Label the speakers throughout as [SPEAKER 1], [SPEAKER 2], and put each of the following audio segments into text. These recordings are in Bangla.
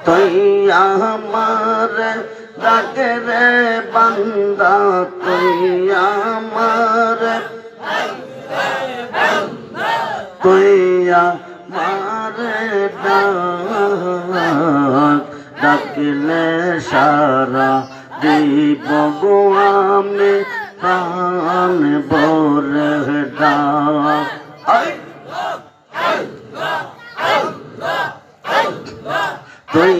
[SPEAKER 1] তুই আমার ডাকের বান্দা তুই আমার তুই আমার ডাকলে সারা দিব গো আমি প্রাণ ভরে ডাক তুই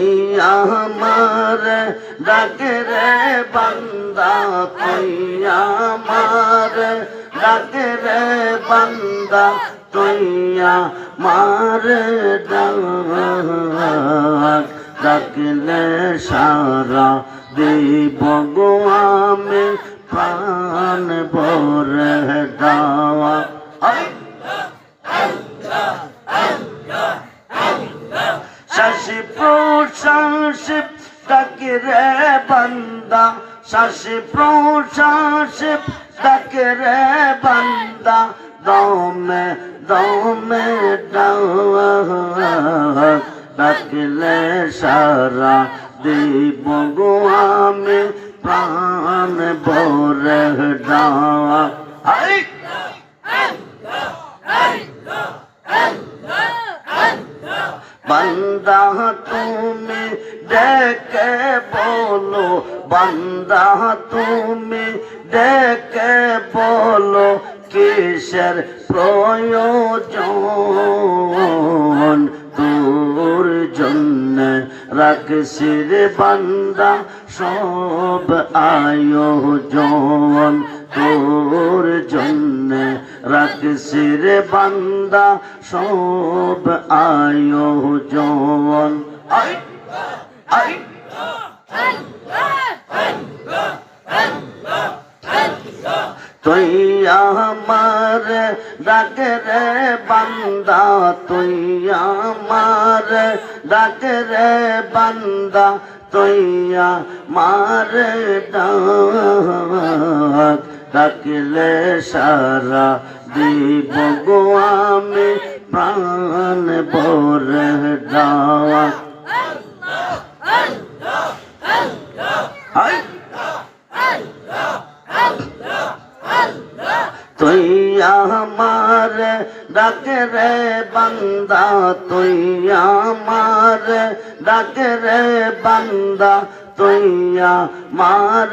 [SPEAKER 1] আমার ডাকের বান্দা তুই আমার ডাকের বান্দা তুই আমার ডাকলে সারা দিব গো আমি প্রাণ ভরে ডাক শাসি প্রশ্বাস ডাকে রে বান্দা শাসি প্রশ্বাস ডাকে রে বান্দা দমে দমে ডাকলে সারা দিব গো আমি প্রাণ ভরে ডাক বান্দা তুমি ডেকে বলো বান্দা তুমি ডেকে বলো কিসের প্রয়োজন তোর জন্য রাখছি রে বান্দা সব আয়োজন তোর জন্য রাখছি রে বান্দা সব আয়োজন তুই আমার ডাকের বান্দা তুই আমার ডাকের বান্দা তুই আমার ডাক ডাকলে সারা দিব গো আমি প্রাণ ভরে ডাক তুই আমার ডাকের বান্দা তুই আমার ডাকের বান্দা তুই আমার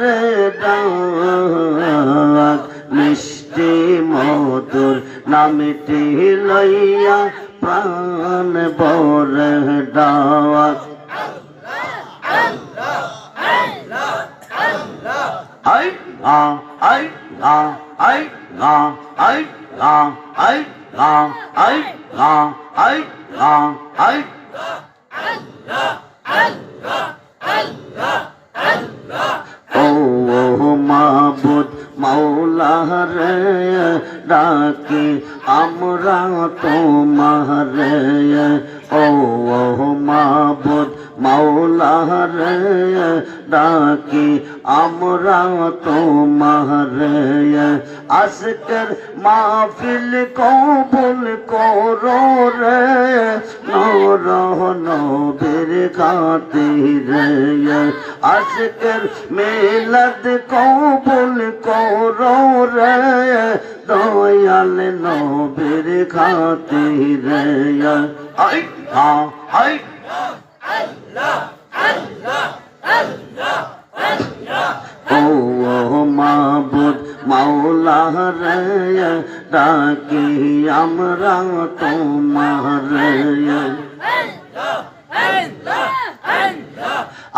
[SPEAKER 1] ডাক মিষ্টি মধুর নামটি লইয়া প্রাণ ভরে ডাক আই আ আই আ আই আ আই আ আই আ আই আ আই আ আই ও মাবুদ মাওলা রে ডাকি আমরা তোমারে ও মাবুদ মাওলা রে ডাকি আমরা তোমারে আজকের মাহফিল কবুল করো রে নূর নবীর খাতিরে আজকের মিলাদ কবুল করো রে দয়াল নবীর খাতিরে আই আ আই আল্লাহ আল্লাহ আল্লাহ আল্লাহ ও মাবুদ মাওলা রে ডাকি আমরা তোমারে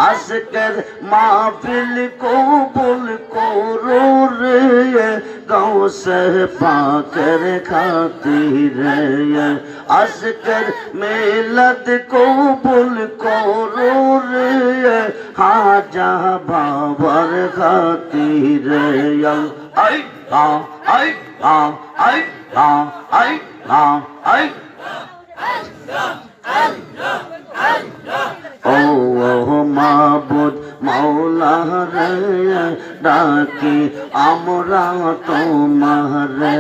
[SPEAKER 1] আজকের মাহফিল কবুল করো রে গৌসে পাকের খাতিরে আজকের মিলাদ কবুল করো রে হাজা বাবার খাতিরে আই আ আই আ আই আ আই আ আই ও মাবুদ মাওলা রে ডাকি আমরা তোমারে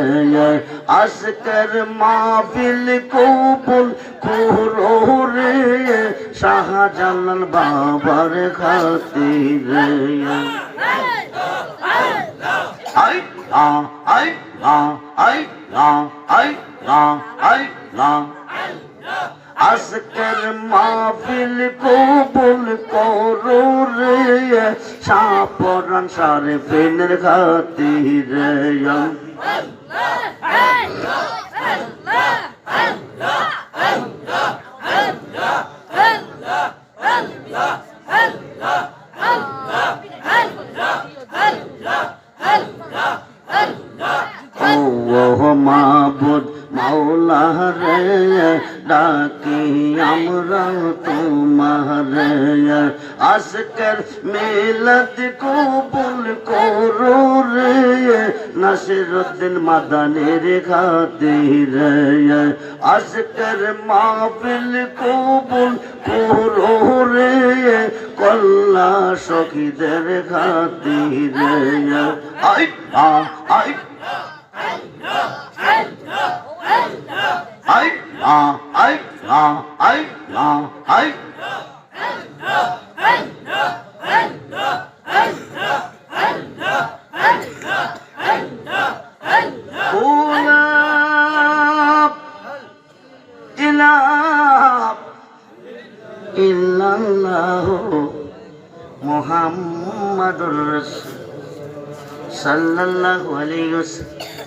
[SPEAKER 1] আজকের মাহফিল কবুল করো রে শাহজালাল বাবার খাতিরে আই লা আই লা আই লা আই লা আই লা আজকের মাহফিল কবুল করো রে শাহপরান শরীফের খাতিরে ও মাবুদ মাওলা রে ডাকি আমরা তোমারে আজকের মিলাদ কবুল করো রে নাসিরউদ্দিন মাদানির খাতিরে আজকের মাহফিল কবুল করো রে কল্লা সখীদের খাতিরে I I I I I I ইল্লাল্লাহু মুহাম্মাদুর রাসূল সাল্লাল্লাহু আলাইহি ওয়াসাল্লাম